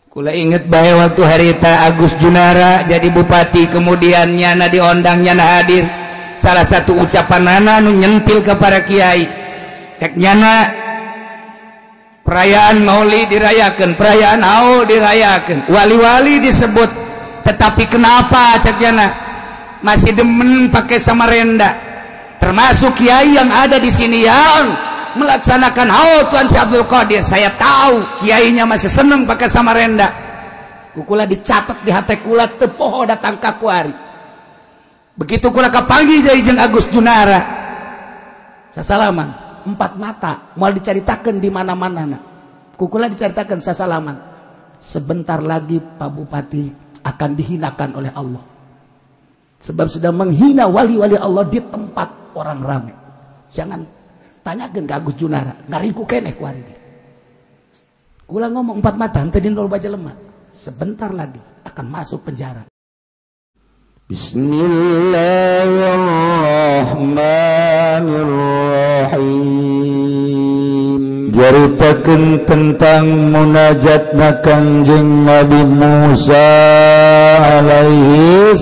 Kula inget bae waktu harita Agus Junara jadi bupati, kemudian nyana diondang, nyana hadir. Salah satu ucapan nana nu nyentil ke para kiai, cek nyana perayaan maulid dirayakan, perayaan haul dirayakan, wali-wali disebut, tetapi kenapa cek nyana masih demen pakai Samarenda, termasuk kiai yang ada di sini yang melaksanakan haul Tuan Syekh Abdul Qadir. Saya tahu kiainya masih seneng pakai Samarenda. Kukula dicatat di hati kula teu poho datang ka kuari. Begitu kula kapanggih jadi jeung Agus Junara, sasalaman 4 mata moal dicaritakeun di mana-manana. Kukula dicaritakeun sasalaman. Sebentar lagi Pak Bupati akan dihinakan oleh Allah. Sebab sudah menghina wali-wali Allah di tempat orang ramai. Jangan tanyakan ke Agus Junara, ngariku keneh ku hari ini. Kula ngomong 4 mata, henteu dindol baja lemah. Sebentar lagi akan masuk penjara. Bismillahirrahmanirrahim. Jaritakeun tentang munajatna Kangjeng Nabi Musa alaihi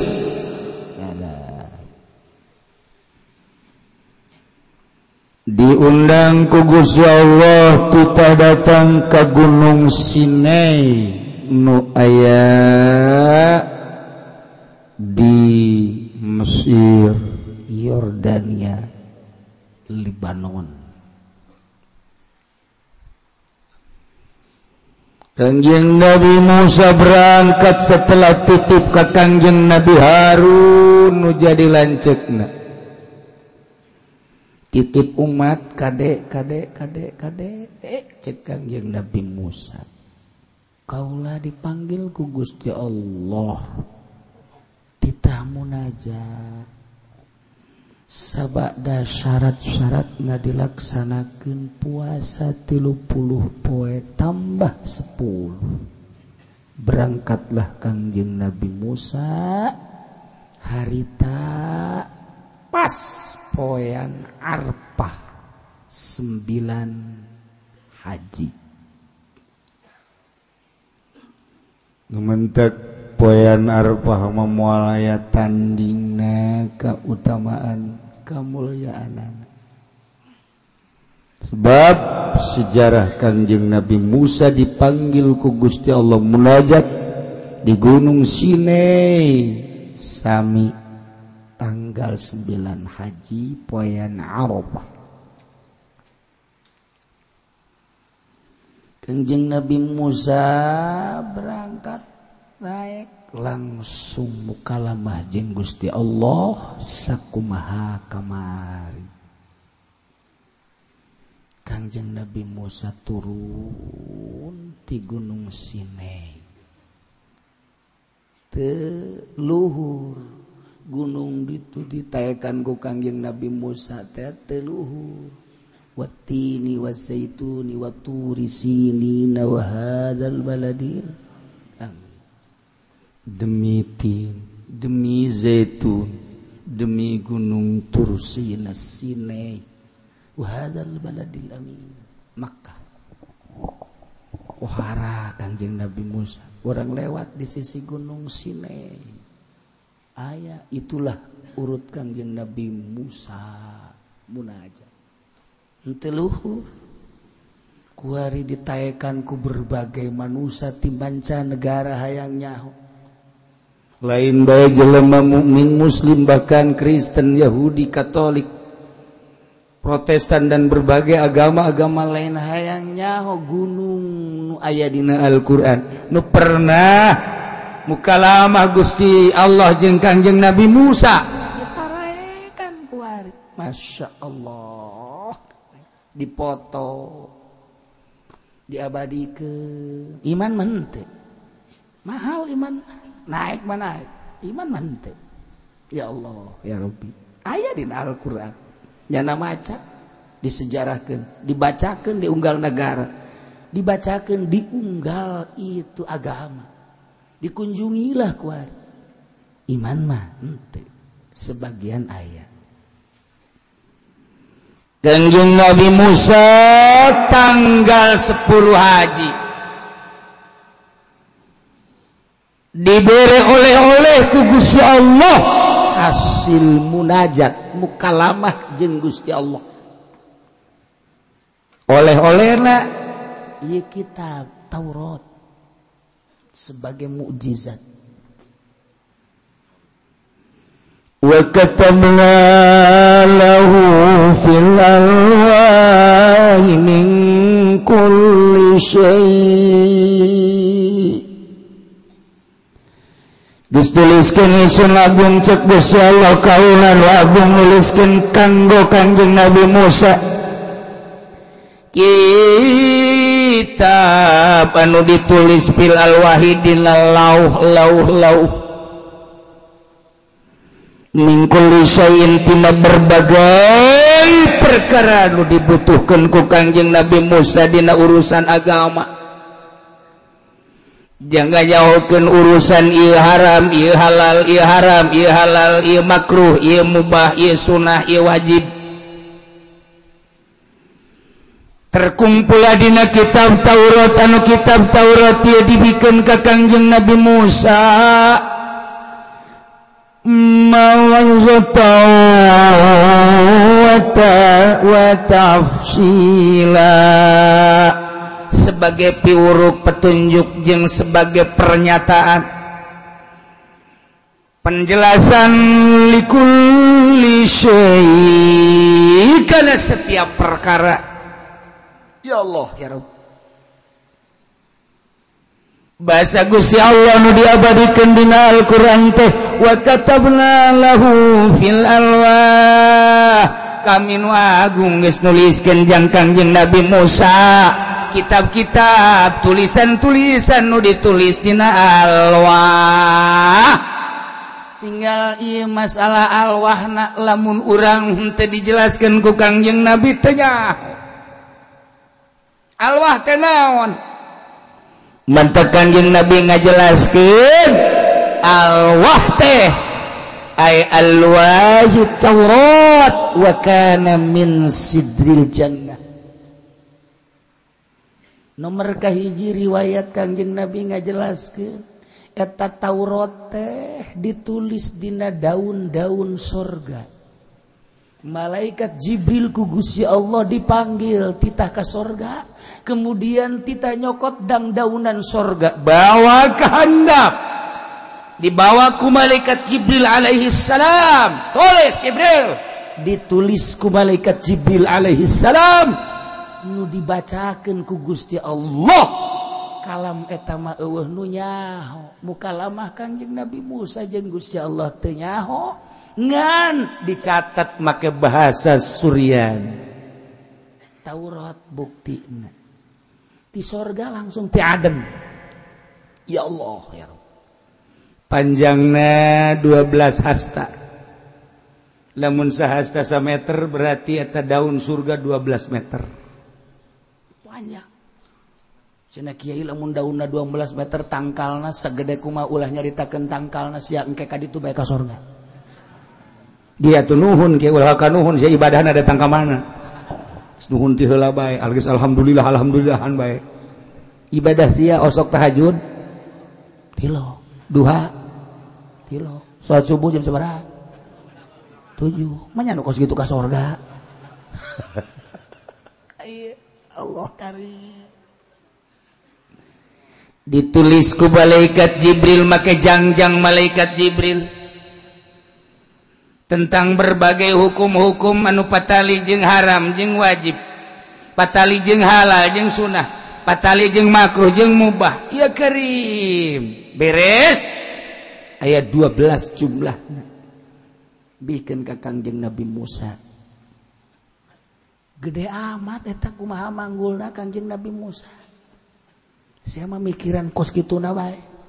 diundang ku Gusti Allah kita datang ke Gunung Sinai nu aya di Mesir, Yordania, Libanon. Kangjeng Nabi Musa berangkat setelah titip ke Kangjeng Nabi Harun nu jadi lanceukna. Titip umat kade cek Kangjeng Nabi Musa, kaulah dipanggil ku Gusti Allah titah munajat sabada syarat-syaratna dilaksanakeun puasa 30 poe tambah 10. Berangkatlah Kangjeng Nabi Musa harita pas poean Arfah 9 haji. Ngumentek poean Arfah moal aya tandingna kautamaan kamulyaan. Sebab sejarah Kangjeng Nabi Musa dipanggil ku Gusti Allah munajat di Gunung Sinai sami tanggal 9 haji poean Arafah. Kangjeng Nabi Musa berangkat naik langsung mukalamah jeung Gusti Allah sakumaha kamari. Kangjeng Nabi Musa turun di Gunung Sinai. Teu luhur gunung itu ditaekan ku Kangjeng Nabi Musa teh teu luhur. Wattini wazaituni waturi sinina wa hadzal baladil amin. Demi tin, demi zaitun, demi gunung Tursina Sinai, wa hadzal baladil amin, Makkah. Wahara Kangjeng Nabi Musa, orang lewat di sisi gunung Sinai. Aya itulah urut Kangjeng Nabi Musa munajat. Henteu luhur kuari ditaekan ku berbagai manusia ti mancanegara hayang nyaho. Lain bae jelema mukmin muslim bahkan Kristen, Yahudi, Katolik, Protestan dan berbagai agama-agama lain hayang nyaho gunung nu aya dina Al-Qur'an nu pernah mukalamah Gusti Allah jeung Kangjeng Nabi Musa ditaraekan kuari. Masya Allah, dipoto diabadikeun. Iman mente mahal, iman naik mana iman mente. Ya Allah ya Rabbi, aya dina Al-Qur'an nyana maca disejarahkeun, dibacakeun di unggal negara, dibacakeun di unggal itu agama, dikunjungilah kuari. Iman mah ente sebagian ayat. Kangjeng Nabi Musa tanggal 10 haji diberi oleh-oleh ku Gusti Allah hasil munajat mukalamah jeung Gusti Allah. Oleh-olehna ieu kitab Taurat sebagai mukjizat. Wa katabna lahu fil alwahi min kulli syai' geus tuliskeun isun agung cek Gusti Allah kaulan wa agung nuliskeun kanggo Kanjeng Nabi Musa kitab anu ditulis fil alwahi dina lauh min kulli syai'in tina berbagai perkara anu dibutuhkeun ku Kanjeng Nabi Musa dina urusan agama. Jangan jauhkeun urusan ieu haram, ieu halal, ieu haram, ieu halal, ieu makruh, ieu mubah, ieu sunnah, ieu wajib. Terkumpul dina kitab Taurat anu kitab Taurat ieu dibikeun ka Kanjeng Nabi Musa mawazata wa tafsila sebagai piwuruk petunjuk jeung sebagai pernyataan penjelasan likulli syai' kana setiap perkara. Ya Allah ya Rabb, bahasa Gusti Allah nu diabadikeun dina Al-Qur'an teh wa katabna lahu fil alwah kami nu agung geus nuliskeun jang Kanjeng Nabi Musa kitab-kitab tulisan-tulisan nu ditulis dina alwah. Tinggal ieu masalah alwahna lamun urang henteu dijelaskeun ku Kanjeng Nabi teh nyaho alwah teh naon. Mantap Kanjeng Nabi ngajelaskeun alwah teh ay alwahit Taurat wa kana min sidril jannah. Nomor kahiji riwayat Kanjeng Nabi ngajelaskeun eta Taurat teh ditulis dina daun-daun sorga. Malaikat Jibril ku Gusti Allah dipanggil titah ka sorga. Kemudian tita nyokot dang daunan sorga bawa ke handap dibawa ku malaikat Jibril alaihi salam. Tulis Jibril, ditulis ku malaikat Jibril alaihi salam nu dibacakeun ku Gusti Allah. Kalam eta mah eueuh nu nyaho mukalamah Kanjeng Nabi Musa jeung Gusti Allah teu nyaho ngan dicatat make bahasa Suryani. Taurat buktina di sorga langsung ti adem. Ya Allah ya Rabb. Panjangna 12 hasta. Lamun sahasta sameter berarti eta daun surga 12 meter. Panjang. Cenah kiai lamun daunna 12 meter tangkalna sagede kumaha ulah nyaritakeun tangkalna sia engke ka ditu bae ka sorga. Dia tuh nuhun kiai ulah ka nuhun sia ibadahna datang ka mana? Nuhun ti heula bae, alhamdulillah alhamdulillahan bae. Ibadah sia osok tahajud tilo, duha tilo, salat subuh jam sabaraha? 7. Manya nu kos kitu ka sorga. Allah karim. Ditulis ku malaikat Jibril make jangjang malaikat Jibril tentang berbagai hukum-hukum anu patali jeung haram jeung wajib, patali jeung halal jeung sunnah, patali jeung makruh jeung mubah. Ya karim beres aya 12 jumlahna bikin ka Kangjeng Nabi Musa. Gede amat eta kumaha manggulna Kangjeng Nabi Musa. Saya mah mikiran kos kituna wae.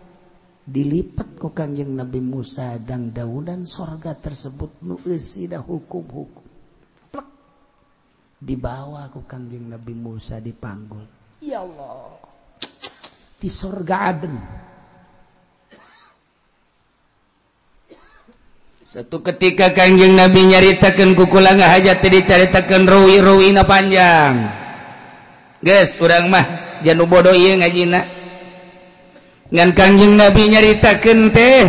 Dilipat ku Kangjeng Nabi Musa dan daunan sorga tersebut nu eusina hukum-hukum. Dibawa ku Kangjeng Nabi Musa dipanggul. Ya Allah. Di sorga Aden. Satu ketika Kangjeng Nabi nyaritakeun ku kula ngahajat dicaritakeun ruwi-ruwina panjang. Geus urang mah janu bodoh ieu ngajina. ngan Kangjeng Nabi nyaritakeun teh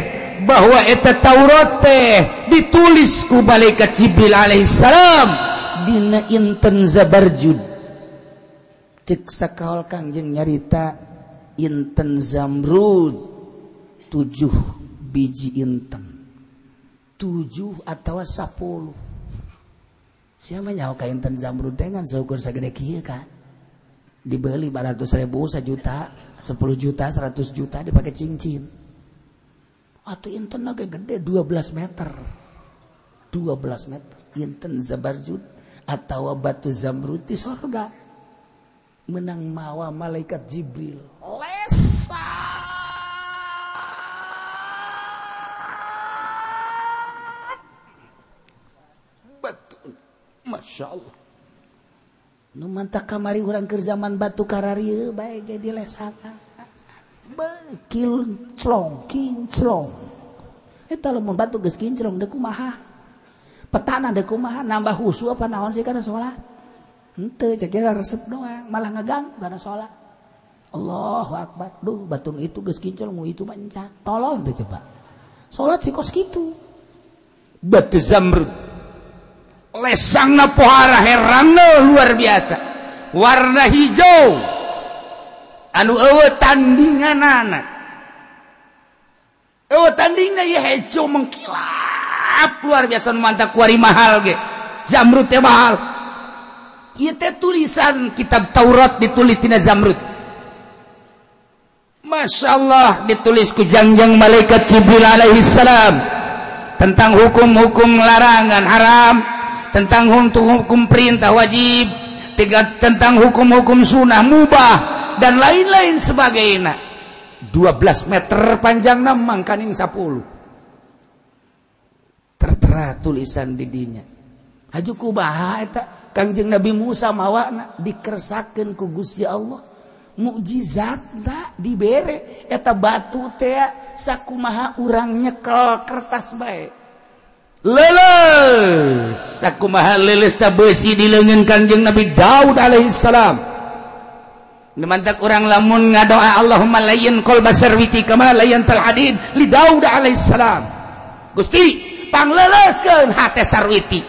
bahwa eta Taurat teh ditulis ku malaikat Jibril alaihissalam dina inten Zabarjud. Cek sakaol Kangjeng nyarita inten Zamrud 7 biji inten, 7 atau 10. Siapa nyaho ka inten Zamrud teh ngan seukur sagede kieu kan, dibeli 400.000, 1 juta, 10 juta, 100 juta dipakai cincin. Atau inten agak gede 12 meter, 12 meter inten Zabarjud atau batu Zamrud di sorga menang mawa malaikat Jibril lesa batu. Masya Allah nu mantap kamari urang keur zaman batu kararieu bae ge dilesakan bekil celong kinclong eta lamun batu geus kinclong deuk kumaha petana deuk kumaha nambah husu apa naon sih kana salat henteu cek resep doang malah ngaganggu kana salat. Allahu akbar. Duh batu itu geus kinclong mu itu mancan tolol teh coba salat si kos kitu. Batu Zamrud lesangna pohara herangna luar biasa warna hijau anu eueuh tandinganana eueuh tandingna ieu hijau mengkilap luar biasa nu mantap kuari mahal ge Zamrud teh mahal. Ieu teh tulisan kitab Taurat ditulis tina Zamrud. Masyaallah ditulis ku jangjang malaikat Jibril alaihi salam tentang hukum-hukum larangan haram, tentang hukum perintah wajib, tentang hukum-hukum sunnah mubah dan lain-lain sebagainya. 12 meter panjangna mangkaning 10. Tertera tulisan di dinya. Haju kubaha eta Kangjeng Nabi Musa mawana dikersakeun ku Gusti Allah. Mukjizat da dibere eta batu teh sakumaha urang nyekel kertas bae. Leles sakumaha leles ta beusi di leungeun Kangjeng Nabi Daud alaihi salam. Nemantak urang lamun ngadoa Allahumma layyin qalba sarwiti kama layyantal hadid li Daud alaihi salam. Gusti pangleleskeun hate sarwiti.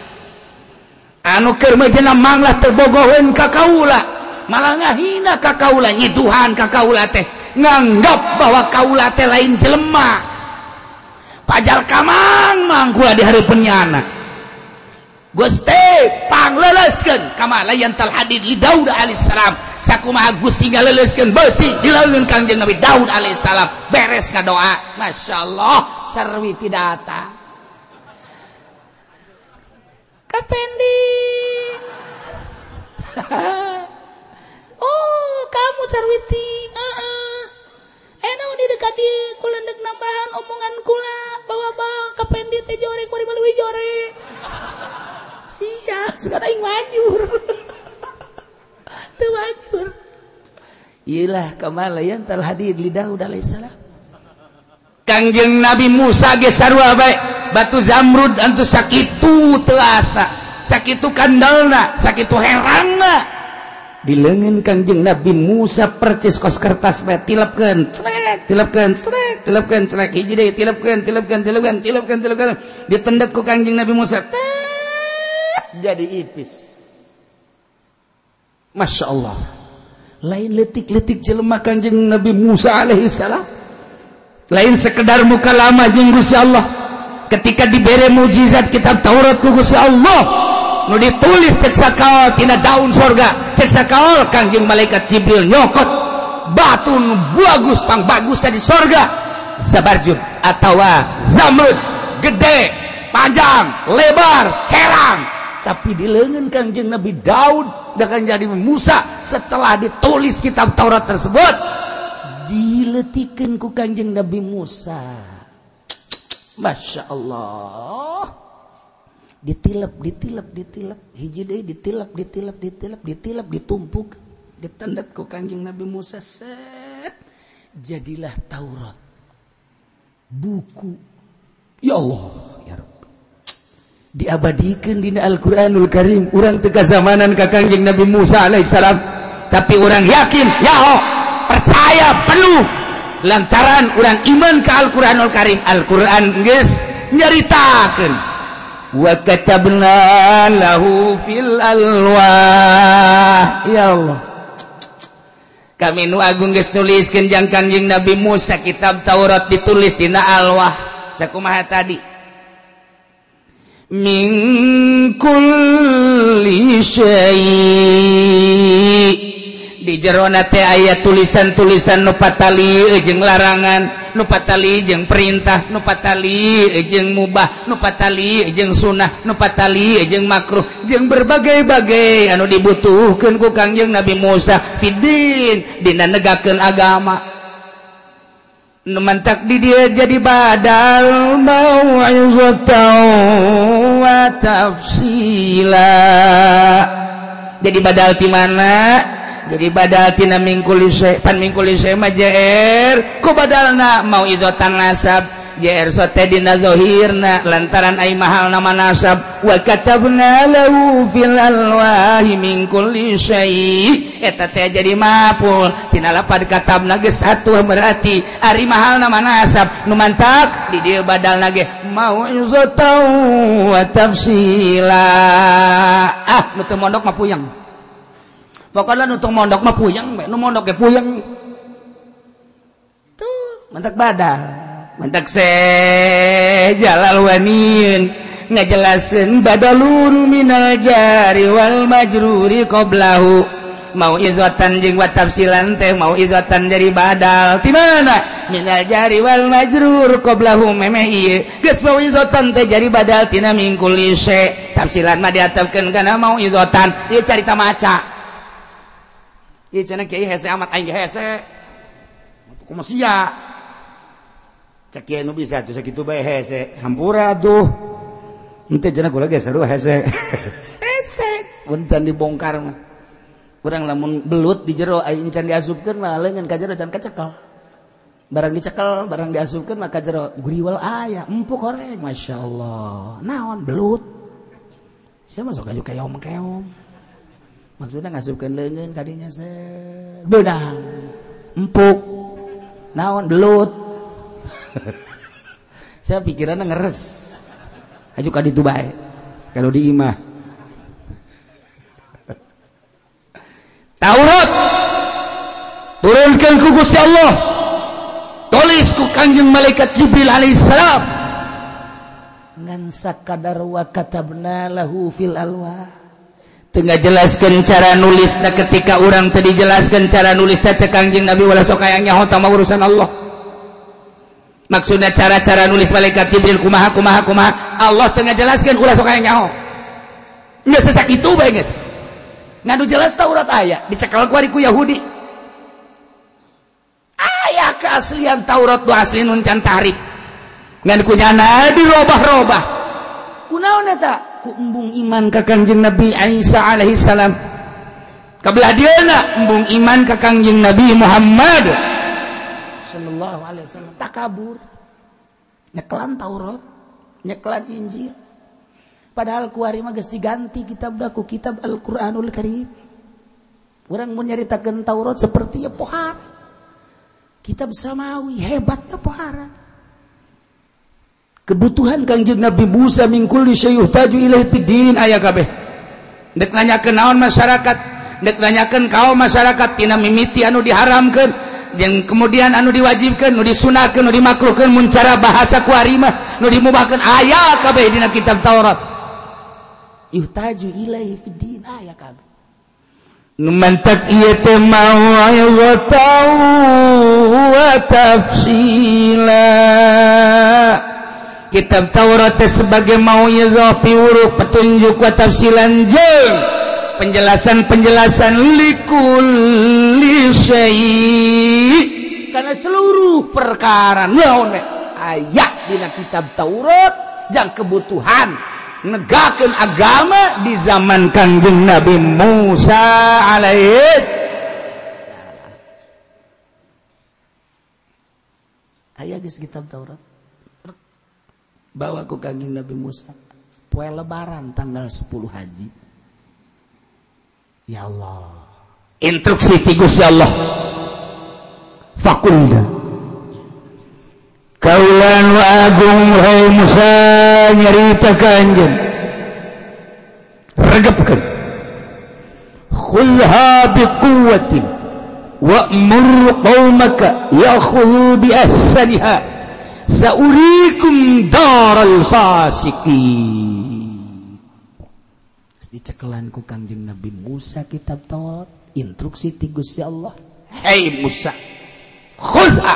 Anu keur meujana manglah terbogoheun ka kaula, malah ngahina ka kaula nyiduhan ka kaula teh nganggap bahwa kaula teh lain jelema. Pajal kamang mangkula di hareupeun nyana. Gusti pangleleskeun kama layyantal hadid li Daud alaihi salam. Sakumaha Gusti ngaleleskeun beusi di leungeun Kangjeng Nabi Daud alaihi salam. Beres ngadoa, masyaallah sarwiti datang. Kapending. Oh, kamu sarwiti. Enaon di dekat dieu kula ndek nambahan omongan kula bawa kapendi teh jore kuari meuleuy jore. Sia, sudah aing wajur. Teu wajur. Iyalah kamalayan tal hadid li Daud alaihi salam. Kangjeng Nabi Musa ge sarua bae batu Zamrud antu sakitu telasna, sakitu kandalna, sakitu herangna. Di leungeun Kangjeng Nabi Musa percis kos kertas bae tilepkeun, crek, tilepkeun, crek, tilepkeun, crek, hiji deui tilepkeun, ditendek ku Kangjeng Nabi Musa. Jadi ipis. Masya Allah. Lain letik-letik jelema Kangjeng Nabi Musa alaihi salam. Lain sekedar muka lama jeung Gusti Allah. Ketika dibere mukjizat kitab Taurat ku Gusti Allah, nu ditulis cek sakaol tina daun sorga, cek sakaol Kangjeng malaikat Jibril nyokot batu nu bagus pang bagus tadi sorga, Zabarjud atawa Zamrud, gede, panjang, lebar, herang. Tapi di leungeun Kangjeng Nabi Daud dengan jadi Musa setelah ditulis kitab Taurat tersebut diletikeun ku Kangjeng Nabi Musa. Masya Allah. Ditilep, hiji deui ditilep, ditumpuk, ditendek ku Kangjeng Nabi Musa set. Jadilah Taurat. Buku. Ya Allah, ya Rabbi. Diabadikeun dina Al-Qur'anul Karim. Urang teu kazamanan ka Kangjeng Nabi Musa alaihissalam, tapi urang yakin, ya Allah, percaya penuh lantaran urang iman ka Al-Qur'anul Karim. Al-Qur'an geus nyaritakeun wa katabna lahu fil alwah. Ya Allah, kami nu agung geus nuliskeun jang Kangjeng Nabi Musa kitab Taurat ditulis dina alwah. Sakumaha tadi? Min kulli syai'. Di jerona teh aya tulisan-tulisan nu patali jeung larangan, nu patali jeung perintah, nu patali jeung mubah, nu patali jeung sunnah, nu patali jeung makruh, jeung berbagai-bagai anu dibutuhkeun ku Kangjeng Nabi Musa fiddin dina negakeun agama. Nu mantak di dia jadi badal mau'izatan wa tafsila. Jadi badal di mana? Jadi badal tina mingkul syai' pan mingkul syai' mah JR ku badalna mau izatan nasab JR sote dina zahirna lantaran ai mahal nama nasab. Wa katabna lahu fil alwahi min kulli syai' eta teh jadi maful tina lapad katabna geus satu berarti ari mahal nama nasab nu mantak di dieu badalna ge mau'izatan wa tafsila. Nu teu mondok mah puyeng. Pokoknya nutung mondok mah puyeng, nu mondok ge puyeng. Tuh, mantak badal, mantak Jalal Wanin ngajelaseun badalun minal jari wal majruri qablahu. Mau izatan jeung wa tafsilan teh mau izatan dari badal. Di mana? Minal jari wal majrur qablahu memeh ieu. Geus mau izatan teh jadi badal tina min kulli syai'. Tafsilan mah diatepkeun kana mau izatan. Ieu carita maca. Ieu cenah kiai hese amat aing ge hese. Kumaha sia? Cek kiai nu bisa tuh sakitu bae hese. Hampura tuh. Henteu cenah kula ge seru hese. Hese. Mun can dibongkar mah. Urang lamun belut di jero aing can diasupkeun mah leungeun ka jero can kacekel. Barang dicekel, barang diasupkeun mah ka jero guriwal aya, empuk horeng. Masyaallah. Naon belut? Sia masuk aju keong-keong. Maksudnya ngasupkeun leungeun kadinya beudang empuk naon belut. Saya pikiranna ngeres aju ka ditu bae kalau di imah. Taurat turunkeun ku Gusti Allah, tulis ku Kangjeng malaikat Jibril alaihissalam ngan sakadar wa katabna lahu fil alwah. Tengah jelaskan cara nulisna ketika orang tadi jelaskan cara nulisna cek Kangjeng Nabi wala sok aya nyaho tama urusan Allah. Maksudnya cara-cara nulis malaikat Jibril kumaha Allah tengah jelaskan ulah sok aya nyaho. Geus sasakitu bae geus. Nganu jelas Taurat aya dicekel ku ari ku Yahudi. Aya keaslian Taurat tu asli nun can tahrif. Ngan kunyana dirobah-robah. Kunaon eta? Ku embung iman ka Kangjeng Nabi Isa alaihi salam. Kabelah dieuna embung iman ka Kangjeng Nabi Muhammad sallallahu alaihi wasallam. Takabur. Nyeklan Taurat, nyeklan Injil. Padahal ku ari mah geus diganti kitabna ku kitab Al-Qur'anul Karim. Urang mun nyaritakeun Taurat seperti pohara. Kitab samawi hebatnya pohara. Kebutuhan Kangjeng Nabi Musa min kulli syai' yuhtaju ilaihi fiddin aya kabeh. Dek nanyakeun naon masyarakat, dek nanyakeun kaum masyarakat tina mimiti anu diharamkeun jeung kemudian anu diwajibkeun, nu disunahkeun, nu dimakruhkeun mun cara bahasa ku ari mah, nu dimubahkeun aya kabeh dina kitab Taurat. Yuhtaju ilaihi fiddin aya kabeh. Nu mantak ieu teh mau'izatan wa tafsila. Kitab Taurat sebagai mau'izah piwuruh petunjuk wa tafsilan jeung penjelasan-penjelasan likulli syai' kana seluruh perkara naon aya dina kitab Taurat jang kebutuhan negakeun agama di zaman Kangjeng Nabi Musa alaihis. Aya geus kitab Taurat bawa ku Kangjeng Nabi Musa poe lebaran tanggal 10 haji. Ya Allah, instruksi ti Gusti Allah. Fakulna agung hai Musa nyarita ka anjeun regepkeun khudha biquwwatin wa'mur qaumaka yakhudhu bi ahsaniha saurikum daral fasiqin. Dicekelan ku Kangjeng Nabi Musa kitab Taurat, instruksi ti Gusti Allah. Hei Musa, khudha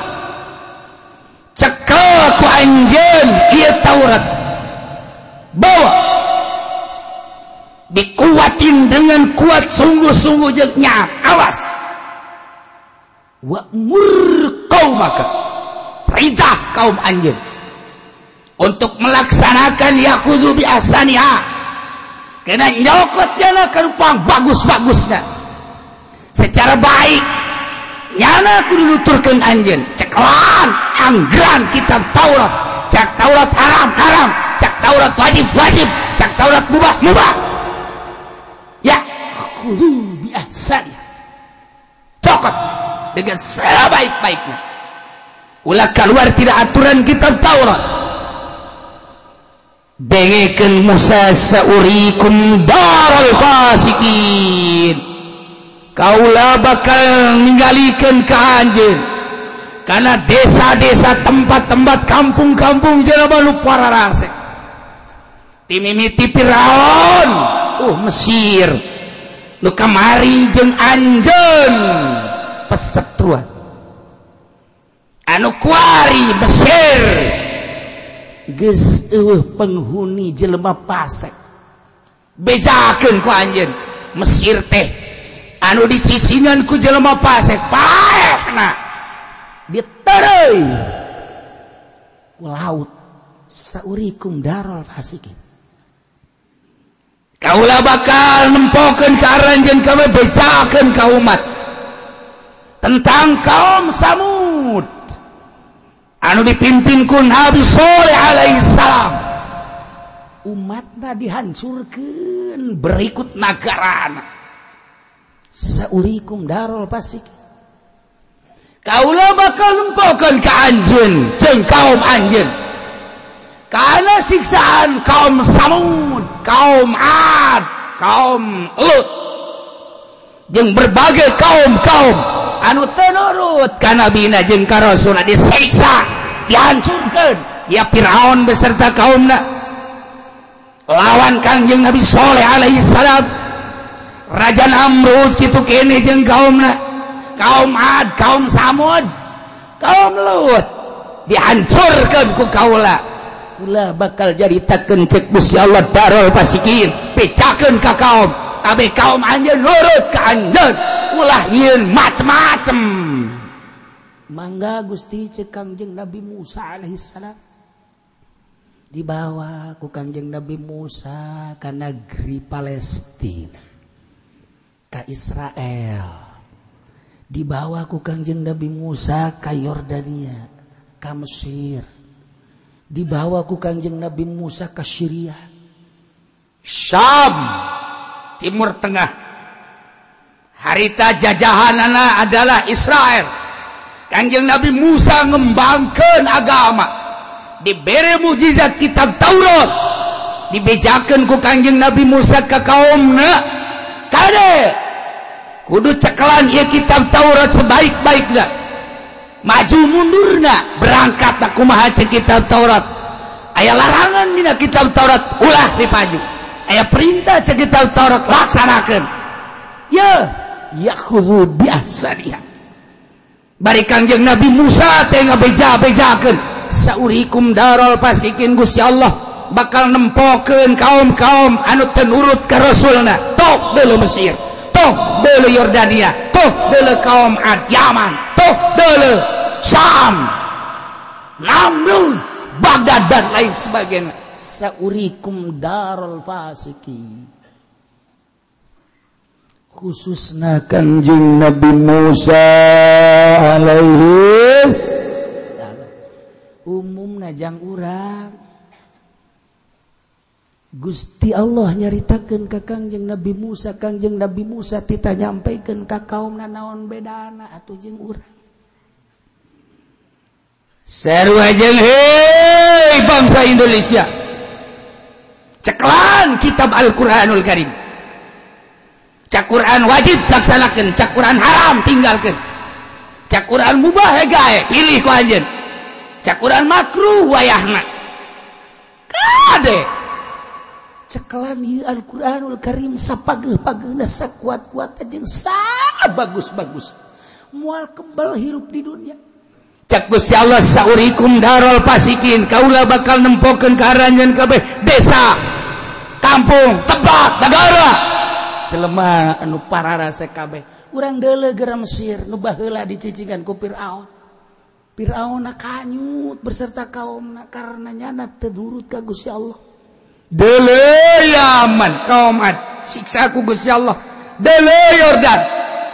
cekel ku anjeun ieu Taurat, bawa dikuatin dengan kuat sungguh-sungguh jeung nyaat, awas. Wa'mur qaumaka, perintah kaum anjeun untuk melaksanakan yakhudhu bi ahsaniha, kena nyokot jana ka rupang bagus-bagusna secara baik. Nyana kudu nuturkeun anjeun cekelan anggeran kitab Taurat, cak Taurat haram, cak Taurat wajib, cak Taurat mubah. Ya, khudhu bi ahsaniha, cokot dengan sebaik-baiknya. Ulah keluar tidak aturan kitab Taurat. Dengekeun Musa saurikum daral fasiqin, kaulah bakal ninggalikeun ka anjeun kana desa-desa, tempat-tempat kampung-kampung jelema nu pararasek ti mimiti Firaun Mesir nu kamari jeung anjeun pesetruan anu kuari Mesir geus penghuni jelema fasik. Bejakeun ku anjeun Mesir teh anu dicicingan ku jelema fasik paehna ditereuy ku laut saurikum daral fasikin. Kaulah bakal nempokeun ka aranjeun kawe bejakeun ka umat tentang kaum Samud anu dipimpin ku Nabi Shalih alaihi salam. Umatna dihancurkeun berikut nagarana. Saurikum darul fasik. Kaulah bakal nempokeun ka anjeun jeung kaum anjeun kana siksaan kaum Samud, kaum Ad, kaum Lut jeung berbagai kaum-kaum anu teu nurut ka nabina jeung ka rasulna disiksa, dihancurkeun. Ya Firaun beserta kaumna lawan Kangjeng Nabi Shalih alaihi salam. Raja Namrud kitu kene jeung kaumna, kaum Ad, kaum Samud, kaum Lut dihancurkeun ku kaula. Kula bakal jaritakeun cek Gusti Allah darul fasikin, pecakeun ka kaum kabeh kaum anjeun nurut ka anjeun, ulah nyieun macem-macem. Mangga Gusti cek Kangjeng Nabi Musa alaihi salam dibawa ku Kangjeng Nabi Musa ka negeri Palestina, ka Israel. Dibawa ku Kangjeng Nabi Musa ka Yordania, ka Mesir. Dibawa ku Kangjeng Nabi Musa ka Syria, Syam, Timur Tengah. Harita jajahanana adalah Israel. Kangjeng Nabi Musa ngembangkeun agama, dibere mujizat kitab Taurat, dibejakeun ku Kangjeng Nabi Musa ka kaumna, kade kudu cekelan ieu kitab Taurat sebaik-baikna. Maju mundurna berangkat na kumaha cek kitab Taurat. Aya larangan dina kitab Taurat ulah dipaju, aya perintah cek kitab Taurat laksanakeun. Ya yakhudhu bi ahsaniha. Bari Kangjeng Nabi Musa teh ngabeja-bejakeun saurikum daral fasikin. Gusti Allah bakal nempokeun kaum-kaum anu teu nurut ka rasulna. Tok deuleu Mesir, tok deuleu Yordania, tok deuleu kaum Ad Yaman, tok deuleu Syam, Namrud, Baghdad dan lain sebagainya. Saurikum darul fasiki. Khususna Kangjeng Nabi Musa alaihi salam. Umumna jang urang Gusti Allah nyaritakeun ka Kangjeng Nabi Musa, Kangjeng Nabi Musa tita nyampaikeun ka kaumna naon bedana atuh jeung urang. sarua jeung hei bangsa Indonesia ceklan kitab Al-Qur'anul Karim. Cak Quran wajib laksanakeun, cak Quran haram tinggalkeun. Cak Quran mubah gae pilih ku anjeun. Cak Quran makruh wayahna. Kade. Ceklan ieu Al-Qur'anul Karim sapageuh-pageuna sakuat-kuat jeung sabagus-bagus. Moal kebal hirup di dunia. Cak Gusti Allah saurikum darul fasikin, kaula bakal nempokeun ka aranjeun kabeh desa, kampung, tempat, negara. Jelema anu pararase kabeh. Urang deuleu gara Mesir nu baheula dicicingan ku Firaun. Firaun kanyut berserta kaumna karena nyana teu durut ka Gusti Allah. Deuleu Yaman kaum Ad siksa ku Gusti Allah. Deuleu Yordan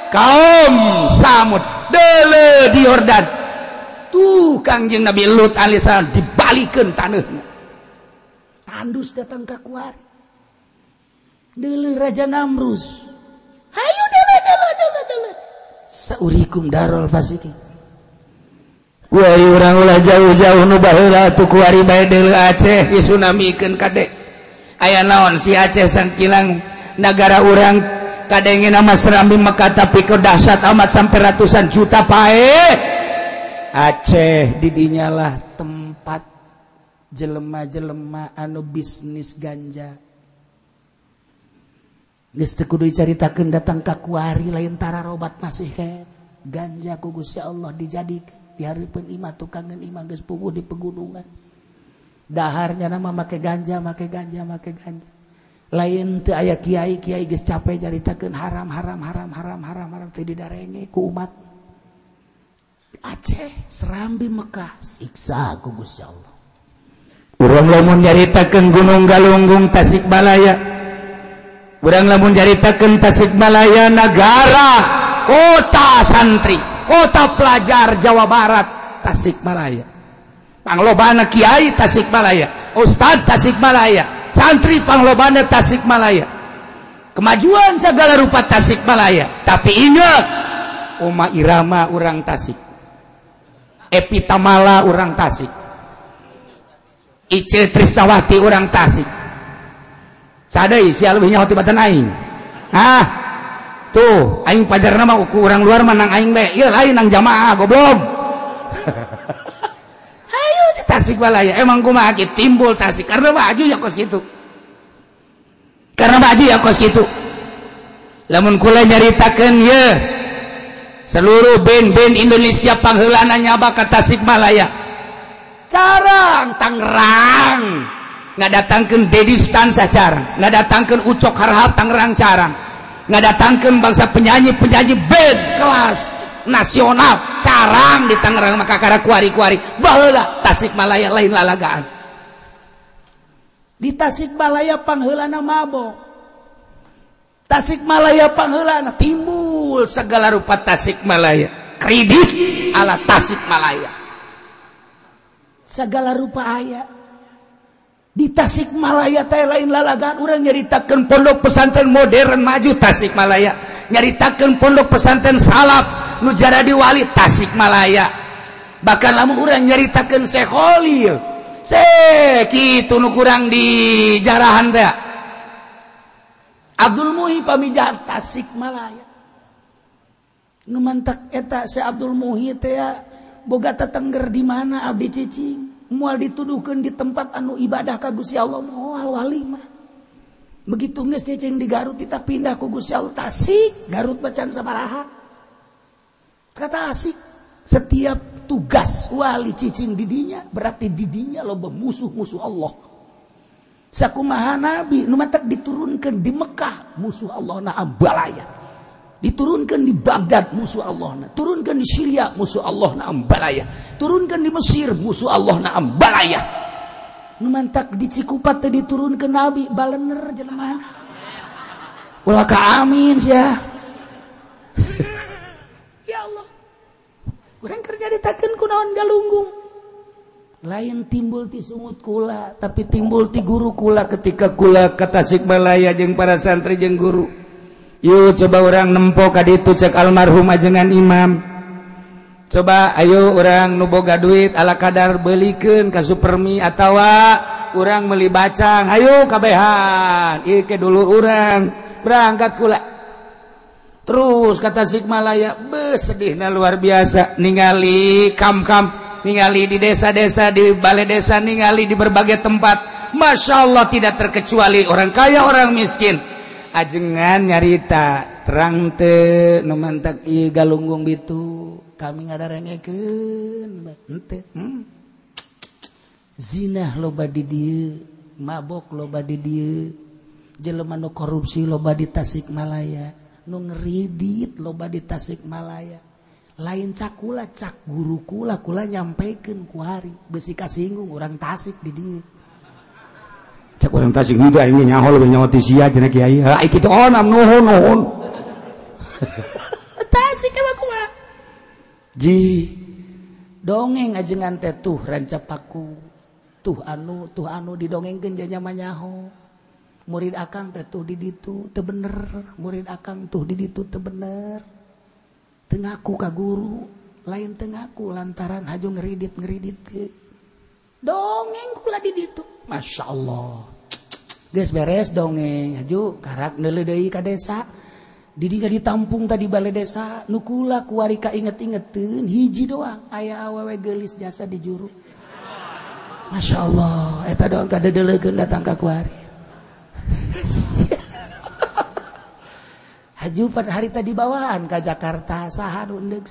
kaum Samud. Deuleu di Yordan tuh Kangjeng Nabi Lut alaihissalam dibalikeun taneuhna. Tandus datang ka kuari. Deuleu Raja Namrus. Hayu deuleu. Saurikum darul fasikin. Kuari urang ulah jauh-jauh nu baheula atuh kuari bae deuleu Aceh disunamikeun kade. Aya naon si Aceh sangkilang negara urang kadenge nama Serambi Mekah tapi kau dahsyat amat sampai ratusan juta pae. Aceh didinya lah tempat jelema-jelema anu bisnis ganja. Geus teu kudu dicaritakeun datang ka kuari lain tararobat masih ke ganja ku Gusti Allah dijadikeun dihareupeun imah tukangeun imah geus puguh di pegunungan. Daharnya nama make ganja. Lain teu aya kiai geus capek caritakeun haram teu didarenge ku umat. Aceh, Serambi, Mekah siksa ku Gusti Allah. Urang lamun nyaritakeun Gunung Galunggung Tasikmalaya. Urang lamun nyaritakeun Tasikmalaya negara, kota santri, kota pelajar Jawa Barat, Tasikmalaya. Panglobana kiai Tasikmalaya, ustad Tasikmalaya, santri panglobana Tasikmalaya. Kemajuan segala rupa Tasikmalaya. Tapi ingat, Oma Irama urang Tasik, Epi Tamala urang Tasik, Ice Trisnawati urang Tasik. Sadai sia leuwih nyaho tibatan aing. Tuh, aing pajarna mah ku urang luar mah nang aing bae. Ieu lain nang jamaah goblok. Hayu di Tasikmalaya emang kumaha kitu timbul Tasik karena baju ya kos kitu. Lamun kula nyaritakeun ye seluruh band-band Indonesia pangheulana nyaba ka Tasikmalaya. Carang Tangerang ngadatangkeun Dedi Stan sacarang, ngadatangkeun Ucok Harhab Tangerang carang, ngadatangkeun bangsa penyanyi-penyanyi band kelas nasional carang di Tangerang maka kara kuari-kuari baheula Tasikmalaya lain lalagaan. Di Tasikmalaya pangheulana mabok, Tasikmalaya pangheulana timbul segala rupa Tasikmalaya kredit ala Tasikmalaya segala rupa aya. Di Tasikmalaya teh lain lalagaan urang nyaritakeun pondok pesantren modern maju Tasikmalaya, nyaritakeun pondok pesantren salaf nu jadi wali Tasikmalaya. Bahkan lamun urang nyaritakeun Syekh Khalil, kitu nu kurang di jarahan teh Abdul Muhi pamijahan Tasikmalaya. Nu mantak eta Syekh Abdul Muhi teh boga tetengger di mana abdi cicing. Moal dituduhkeun di tempat anu ibadah ka Gusti Allah moal wali mah. Begitu geus cicing di Garut kita pindah ku Gusti Allah Tasik, Garut bacan sabaraha. Kata asik, setiap tugas wali cicing di dinya berarti di dinya loba musuh-musuh Allah. Sakumaha nabi nu matak diturunkeun di Mekah musuh Allah na ambalaya. Diturunkan di Baghdad musuh Allah na, turunkan di Syria musuh Allah na ambalaya, turunkan di Mesir musuh Allah na ambalaya. Nu mantak di Cikupat teh diturunkeun nabi balener jelema. Ulah ka amin sia. Ya Allah. Urang kerja ditakeun ku naon Galunggung. Lain timbul ti sungut kula, tapi timbul ti guru kula ketika kula ka Tasikmalaya jeung para santri jeung guru. Yuk coba orang nempo ka ditu cek almarhum ajengan imam. Coba ayo orang nuboga duit ala kadar belikeun ka Supermi atawa urang meuli bacang. Ayo kabehan. Ieu ke dulur urang berangkat kula. Terus kata Sikmalaya, sedihna luar biasa ningali kam-kam, ningali di desa-desa, di balai desa, ningali di berbagai tempat. Masya Allah tidak terkecuali orang kaya, orang miskin. Ajengan nyarita terang teu nu mantak ieu galunggung bitu. Kami ngadarengekeun henteu. Zina loba di dieu, mabok loba di dieu. Jelema nu korupsi loba di Tasikmalaya, nu ngeridit loba di Tasikmalaya. Lain cakula cak guru kula nyampekeun ku hari besi kasinggung urang Tasik di dieu. Cak urang Tasik nu aing nyaho nyaho ti sia cenah kiai. Ai kitu onam nuhun. Tasik mah kumaha? Ji dongeng ajengan teh tuh rancapaku tuh anu didongengkeun nya nyaho murid akang teh tuh di ditu teu bener murid akang tuh di ditu teu bener teu ngaku ka guru lain teu ngaku lantaran haju ngeridit ke dongeng kula di ditu masyaallah geus beres dongeng haju karak neuleuh deui ka desa didinya ditampung tadi balai desa nukula kuari ka inget-ingeteun hiji doang aya awewe geulis jasa di juru Masya Allah eta doang kadedelekeun datang ka kuari haju pada hari tadi bawaan ka Jakarta saha nu endeg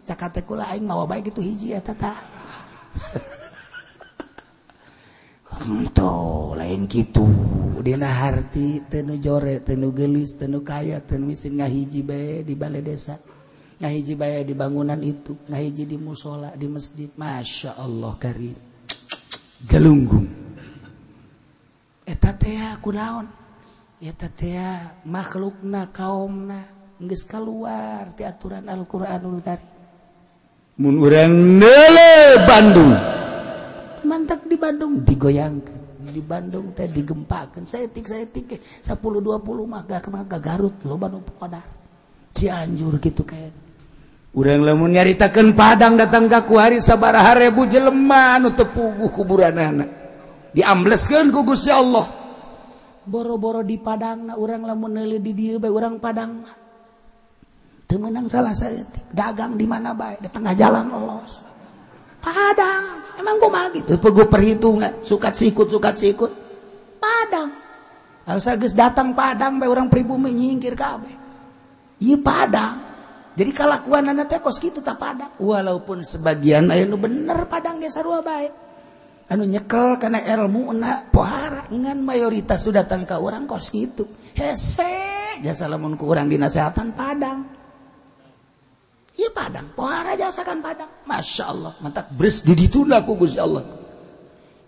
cakate kula aing mawa bae kitu hiji eta tah tuh lain gitu dina harti teu jore teu geulis teu kaya teu miskin ngahiji bae di balai desa ngahiji bae di bangunan itu ngahiji di musola di masjid Masya Allah karim galunggung eta teh kunaon eta teh makhlukna kaumna geus kaluar ti aturan Al-Qur'anul Karim mun urang neule Bandung mantak di Bandung digoyangkan di Bandung teh digempakan saeutik 10-20 mah gak Garut loba nu podar Cianjur gitu kayak urang lamun nyaritakeun Padang datang ka kuari sabaraha ribu jelema nu teu puguh kuburanana diambleskeun ku Gusti Allah boro-boro di Padangna urang lamun neuli di dieu bae urang Padang mah teu meunang salah saeutik dagang di mana bae di tengah jalan los Padang, emang kumaha gitu? Gue perhitungan, sukat sikut Padang. Asal geus datang Padang, bae orang pribumi nyingkir kabeh. Ieu Padang. Jadi kalakuanana teh kos kitu tah Padang. Walaupun sebagian aya nu bener Padang ge sarua bae. Anu nyekel kana ilmuna pohara ngan mayoritas tu datang ka urang kos kitu. Hese, jasa lamun ku urang dinasehatan Padang. Iya Padang, pohara jasakan Padang. Masya Allah, mantap beres di dituna ku Gusti Allah.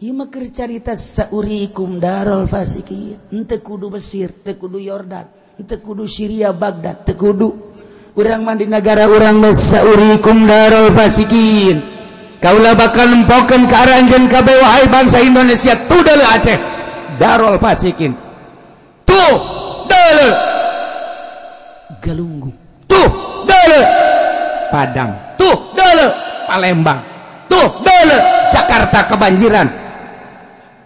Iya mah keur carita saurikum darul fasikin. Henteu kudu Mesir, teu kudu Yordan, teu kudu Syria Baghdad, teu kudu. Urang mah di negara urang mah saurikum darul fasikin. Kaula bakal nempokeun ka aranjeun kabeh wahai bangsa Indonesia tuh deuleu Aceh. Darul fasikin. Tuh deuleu Galunggung. Tuh deuleu Padang, tuh deuleu Palembang, tuh deuleu Jakarta kebanjiran.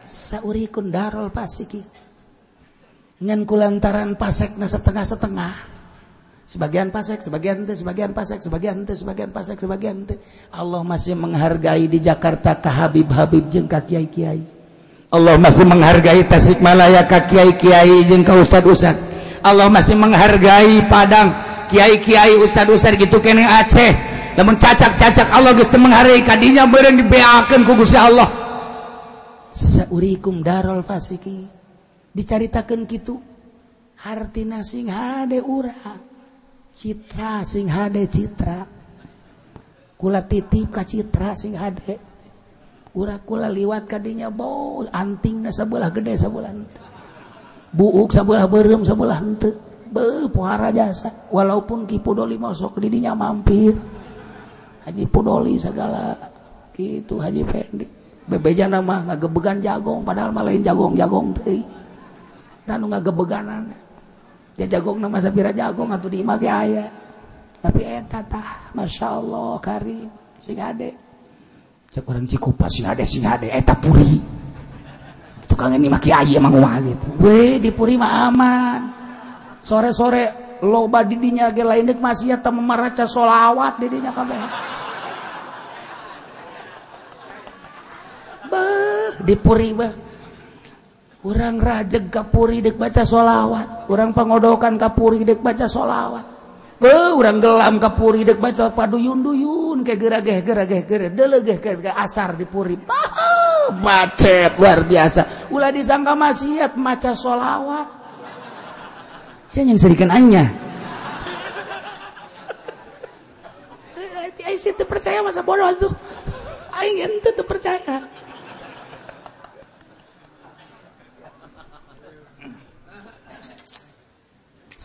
Saurikeun darul fasikin. Ngan kulantaran pasekna setengah-setengah. Sebagian pasek, sebagian teu, sebagian pasek, sebagian teu, sebagian pasek, sebagian teu. Allah masih menghargai di Jakarta ka Habib-habib jeung ka kiai-kiai. Allah masih menghargai Tasikmalaya ka kiai-kiai jeung ka ustad-ustad. Allah masih menghargai Padang kiai-kiai ustad-ustad gitu kene Aceh lamun cacak-cacak Allah geus teu menghargai kadinya beureung dibeakeun ku Gusti Allah saurikum darul fasiki dicaritakeun kitu hartina sing hade urang citra sing hade citra kula titip ka citra sing hade urang kula liwat kadinya bau antingna sabelah gede sabelah buuk sabelah beureum sabelah henteu pohara jasa walaupun Ki Pudoli masuk di dinya mampir Haji Pudoli segala gitu Haji Pendi bebejana mah ngagebegan jagong padahal mah lain jagong teh dan nu ngagebeganan ya jagong nama sabira jagong atuh di imah ge aya tapi eta tah Masya Allah karim sing ade cek orang Cikupa sing ade eta puri tukang ini mah kiai emang wah gitu we di puri mah aman sore-sore loba di dinya ge lain deuk maksiat teh maraca sholawat di dinya kabeh di puri bah urang rajeg ka puri deuk baca sholawat urang pangodokan ka puri deuk baca sholawat urang gelam ka puri deuk baca paduyun-duyun ke gerageh deuleugeh ke asar di puri macet luar biasa ulah disangka maksiat maca sholawat saya yang serikan anya aing teu percaya masa bodoh tuh aing ente teu percaya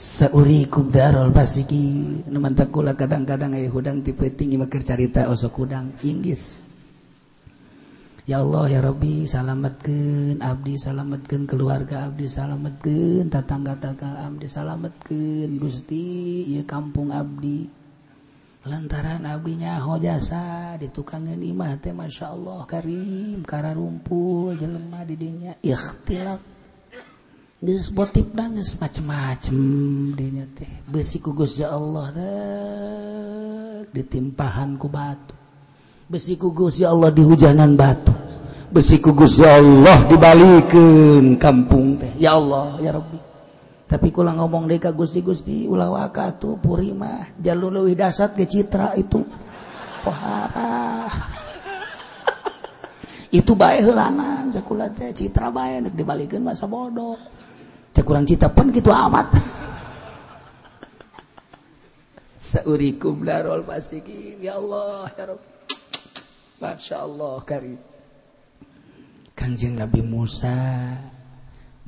saurikum darul fasiki numantakula kadang-kadang aya hudang tipe tinggi makir carita osok hudang inggis ya Allah ya Rabbi salametkeun abdi salametkeun keluarga abdi salametkeun tatangga-tangga abdi salametkeun Gusti ieu kampung abdi lantaran abdi nyaho jasa ditukangeun imah teh masyaallah karim kararumpul jelema di dinya ikhtilat geus botip geus macem-macem dinya teh besi ku Gusti Allah ditimpahan ku batu besi ku Gusti Allah dihujanan batu besi ku Gusti Allah dibalikeun kampung teh ya Allah ya Rabbi tapi kula ngomong deui ka Gusti ulah waka atuh puri mah jalur leuwih dasar ke citra itu parah itu bae heulanan sakula teh citra bae nek dibalikeun masa bodoh cek kurang cita pun gitu amat saurikum darul fasikin ya Allah ya Rabb Masya Allah karim Kanjeng Nabi Musa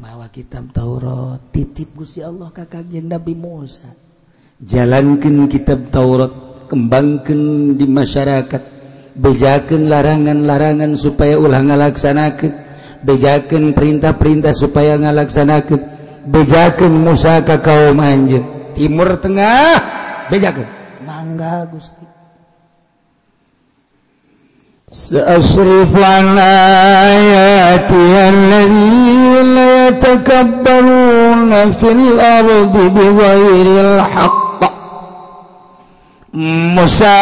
mawa kitab Taurat titip Gusti Allah ka Kanjeng Nabi Musa jalankeun kitab Taurat kembangkeun di masyarakat bejakeun larangan-larangan supaya ulah ngalaksanakeun bejakeun perintah-perintah supaya ngalaksanakeun bejakeun Musa ka kaum anjeun timur tengah bejakeun mangga Gusti sa'asrifu an ayati alladzina yatakabbaruna fil ardi bighairil haqq Musa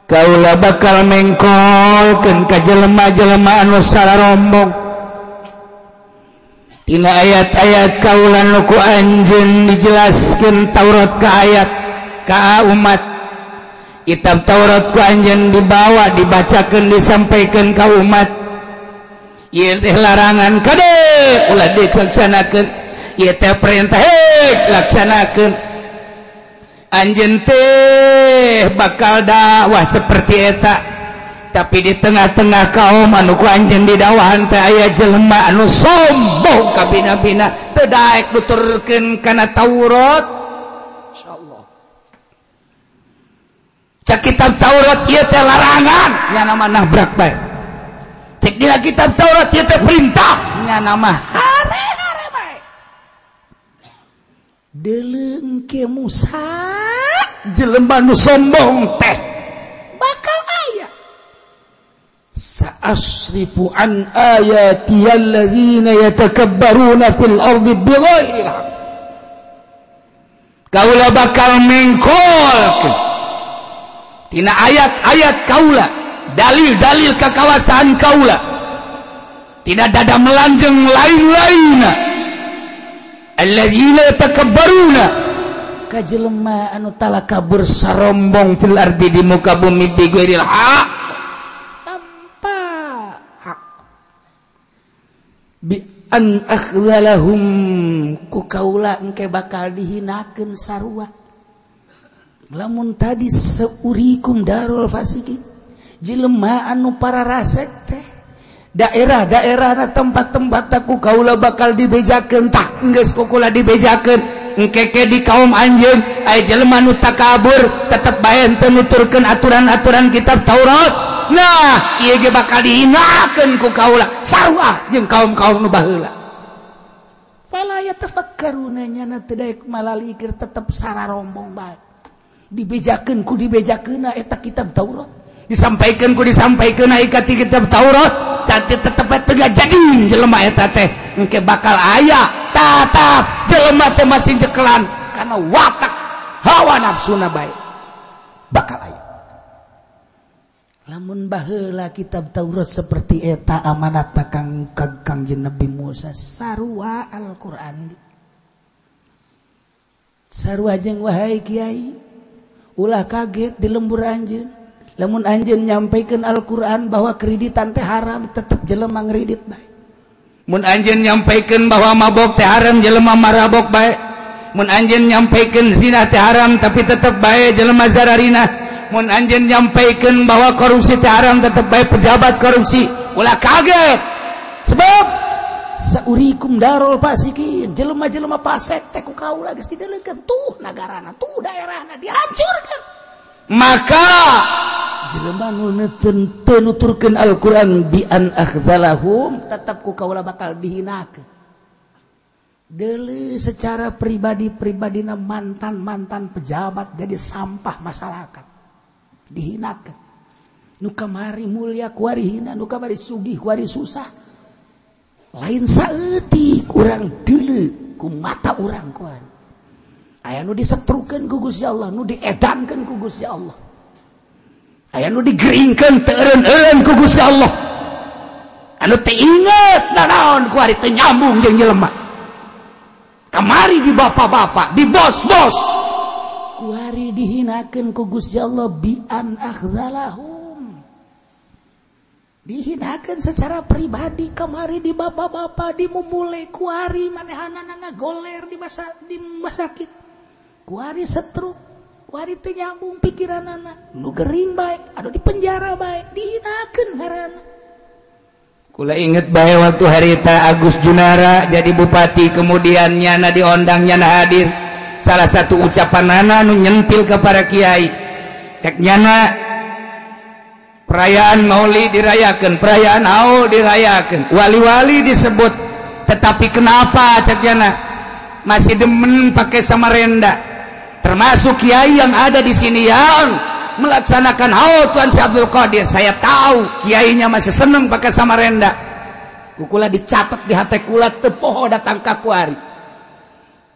kaula bakal mengkolkeun ka jelema-jelema anu sararombong tina ayat-ayat kaula nu ku anjeun dijelaskeun Taurat ka ayat ka umat kitab Taurat ku anjeun dibawa dibacakeun disampaikan ka umat ieu teh larangan kade ulah dilaksanakeun ieu teh perintah laksanakeun anjeun teh bakal dakwah seperti eta tapi di tengah-tengah kaum anu ku anjeun didakwahan teh aya jelema anu sombong ka bina-bina teu daek nuturkeun kana Taurat insyaallah cak kitab Taurat ieu teh larangan nya nama nabrak bae cek dina kitab Taurat ieu teh perintah nya nama hare-hare bae deuleung ke Musa jelema nu sombong teh bakal aya sa'asrifu an ayati alladzina yatakabbaruna fil ardi bighairi haqq kaula bakal mengkolkeun tina ayat-ayat kaula dalil-dalil kekawasan kaula tina dada melanjeng lain-lainna alladzina yatakabbaruna ka jelema anu talakabur sarombong fil ardi di muka bumi bighairil haqq tanpa hak bi an akhdhalahum ku kaula engke bakal dihinakeun sarua lamun tadi saurikum darul fasikin jelema anu para rasek teh daerah-daerah tempat-tempat aku kaula bakal dibejakeun tah geus kukula dibejakeun engkeke di kaum anjeun aya jelema nu takabur tetep bae teu nuturkeun aturan-aturan kitab Taurat nah ieu ge bakal dihinakeun ku kaula sarua jeung kaum-kaum nu baheula fala tafakkaruna nyana teu daek malalikir tetep sararombong bae dibejakeun ku dibejakeunna eta kitab Taurat disampaikan ku disampaikan ka kitab Taurat tapi tetep teu jadi jelema eta teh engke bakal aya tatap jelema teh masih jekelan karena watak hawa nafsuna bae bakal aya lamun baheula kitab Taurat seperti eta amanat kang Kangjeng Nabi Musa sarua Al-Qur'an sarua jeung wahai kiai ulah kaget di lembur anjeun lamun anjeun nyampaikeun Al-Qur'an bahwa kreditan teh haram tetep jelema ngredit bae mun anjeun nyampaikeun bahwa mabok teh haram jelema marabok bae mun anjeun nyampaikeun zina teh haram tapi tetep bae jelema zararina mun anjeun nyampaikeun bahwa korupsi teh haram tetep bae pejabat korupsi ulah kaget sebab saurikum darul fasikin jelema-jelema fasik teh ku kaula geus dideleukeun tuh nagarana tuh daerahna dihancurkeun maka jelema nu teu nuturkeun Al-Qur'an bi an akhzalahum tetep ku kaula bakal dihinakeun deuleu secara pribadi-pribadina mantan-mantan pejabat jadi sampah masyarakat dihinakan nu kamari mulia kuari hina nu kamari sugih kuari susah lain saeutik urang deuleu ku mata urang kuari aya nu disetrukeun ku Gusti Allah nu diedankeun ku Gusti Allah aya nu digeringkeun teu eureun-eureun ku Gusti Allah anu teu inget nanaon kuari teu nyambung jeung jelema kamari di bapak-bapak di bos-bos kuari dihinakeun ku Gusti Allah bi an akhzalahum dihinakeun secara pribadi kamari di bapak-bapak dimumule kuari manehanana ngagoler di masakit kuari setruk kuari teu nyambung pikiranana nu gering bae anu di penjara bae dihinakeun ngaranna kula inget bae waktu harita Agus Junara jadi bupati kemudian nyana diondang nyana hadir salah satu ucapanana nu nyentil ke para kiai cek nyana perayaan maulid dirayakan perayaan haul dirayakan wali-wali disebut tetapi kenapa cek nyana masih demen pakai samarenda termasuk kiai yang ada di sini yang melaksanakan haul Tuan Syekh Abdul Qadir saya tahu kiainya masih seneng pakai samarenda kula dicatat di hati kula teu poho datang ka kuari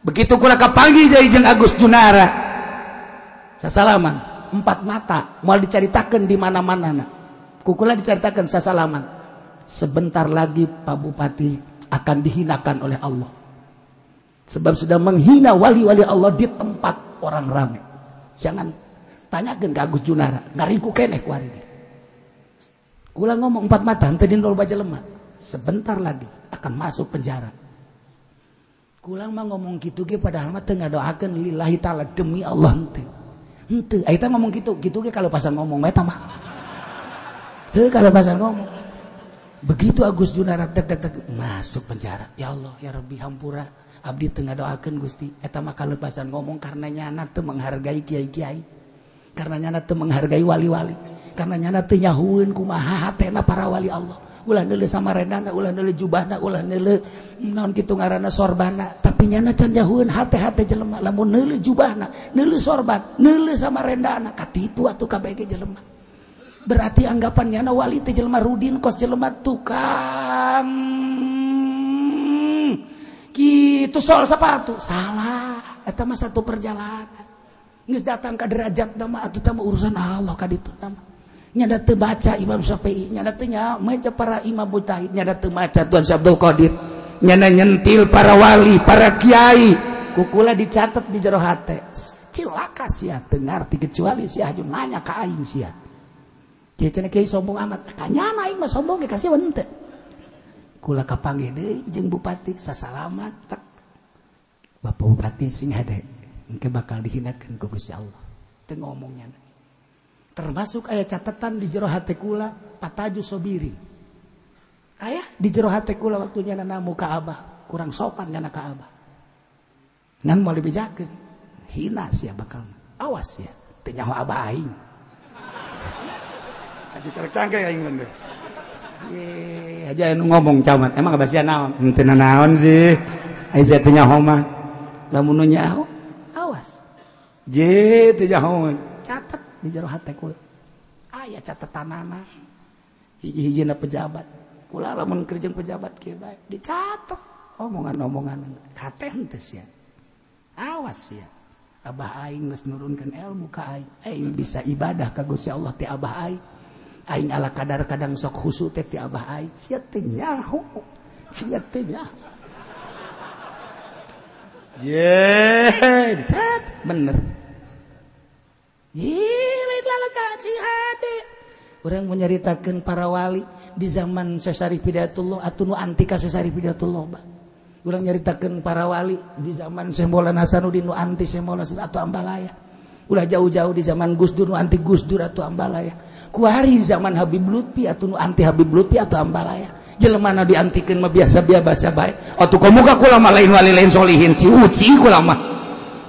begitu kula kapanggih dari jeung Agus Junara sasalaman 4 mata moal dicaritakeun di mana-manana ku kula dicaritakeun sasalaman sebentar lagi Pak Bupati akan dihinakan oleh Allah sebab sudah menghina wali-wali Allah di tempat orang ramai jangan tanyakeun ke Agus Junara ngariku keneh kuari kula ngomong 4 mata henteu di nol baja lemah sebentar lagi akan masuk penjara kulang mah ngomong gitu ge padahal mah teu ngadoakeun lillahi taala demi Allah henteu eta ngomong gitu ge kalau pasan ngomong eta mah heuh kalau pasan ngomong begitu Agus Junara tek masuk penjara ya Allah ya Rabbi hampura abdi teu ngadoakeun Gusti eta mah kalau pasan ngomong karena nyana teu menghargai kiai-kiai karena nyana teu menghargai wali-wali karena nyana teu nyahueun kumaha hatena para wali Allah ulah neuleuh samarendana ulah neuleuh jubahna ulah neuleuh naon kitu ngaranna sorbana tapi nyana can nyahueun hate-hate jelema lamun neuleuh jubahna neuleuh sorban neuleuh samarendana katipu atuh kabeh ge jelema berarti anggapan nyana wali teh jelema rudin kos jelema tukang kitu sol sepatu salah eta mah satu perjalanan geus datang ka derajat mah atuh teh urusan Allah ka ditu mah nyada teu baca Imam Syafi'i nyada teu maca para imam mujtahid nyada teu maca Tuan Syekh Abdul Qadir nyada nyentil para wali para kiai kukula dicatat di jero hate cilaka sia teu ngarti kecuali sia aju nanya ka aing sia kieu cenah kiai sombong amat kanyana aing mah sombong ge kasih henteu kula kapanggih deui jeung bupati sasalamat tek Bapak Bupati sing hade engke bakal dihinakeun ku Gusti Allah teu ngomongnya termasuk aya catatan di jero hate kula pataju sobiri aya di jero hate kula waktu nyana namu ka Abah kurang sopan nyana ka Abah ngan moal dibejakeun hina sia bakal awas ya teu nyaho Abah aing aju carek-carek aing bener ye aja anu ngomong camat emang abah sia naon henteu naon sih Aisyah teh nyaho mah lamun nu nyaho awas je teh nyaho catet di jero hate kula aya catetanana hiji-hijina pejabat kula lamun kerja pejabat kieu bae dicatet omongan-omongan hate henteu sia awas ya abah aing geus nurunkeun ilmu ka aing bisa ibadah ka Gusti Allah ti abah aing ala kadar-kadang sok khusyuk teh ti abah aing sia teh nyaho sia teh nyaho dicat bener lain lalaka jihade urang menyaritakeun para wali di zaman Syarif Hidayatullah atuh nu anti ka Syarif Hidayatullah ba urang nyaritakeun para wali di zaman Syekh Maulana Hasanuddin nu anti Syekh Maulana atuh ambalaya ulah jauh-jauh di zaman Gus Dur nu anti Gus Dur atuh ambalaya kuari zaman Habib Lutfi atuh nu anti Habib Lutfi atuh ambalaya jelema diantikeun mah biasa-biasa bae atuh komuga kula mah lain wali lain solihin si uci kula mah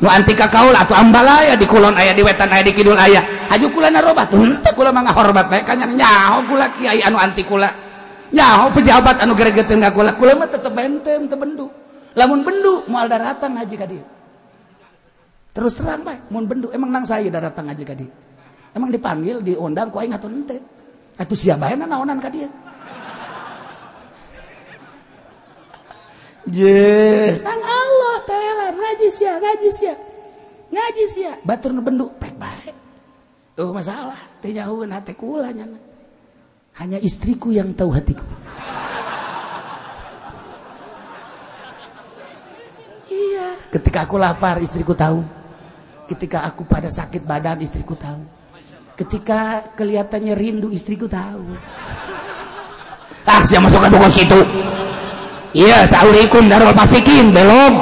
nu anti ka kaul atuh ambalaya di kulon aya di wetan aya di kidul aya aju kula narobat henteu kula mah ngahormat bae kanya nyaho kula kiai anu anti kula nyaho pejabat anu gregeteun ka kula mah tetep bentem teu bendu lamun bendu moal daratang haji ka dieu terus terang bae mun bendu emang nang saya daratang haji ka dieu emang dipanggil diundang ku aing atuh henteu atuh sia bae naonan ka dieu nang Allah taala ngaji sia batur nu bendu pek bae masalah teh nyahoeun hate kula nya hanya istriku yang tahu hatiku iya ketika aku lapar istriku tahu ketika aku pada sakit badan istriku tahu ketika kelihatannya rindu istriku tahu siapa masuk ke toko situ. Iya, saurikum darul fasikin belum.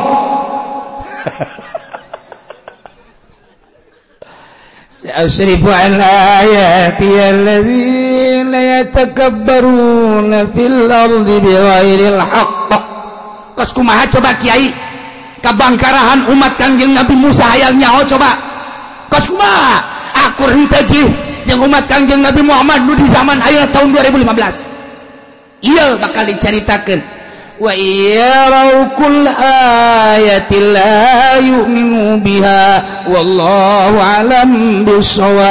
Sa'asrifu an ayati alladzina yatakabbaruna fil ardi bighairil haqq. Kos kumaha coba kiai kabangkarahan umat Kangjeng Nabi Musa hayang nyaho coba. Kos kumaha akur henteu jih jeung umat Kangjeng Nabi Muhammad nu di zaman ayeuna tahun 2015. Iya bakal dicaritakeun. Wa iyarau kull ayatin la yu'minu biha wallahu alam bisawab.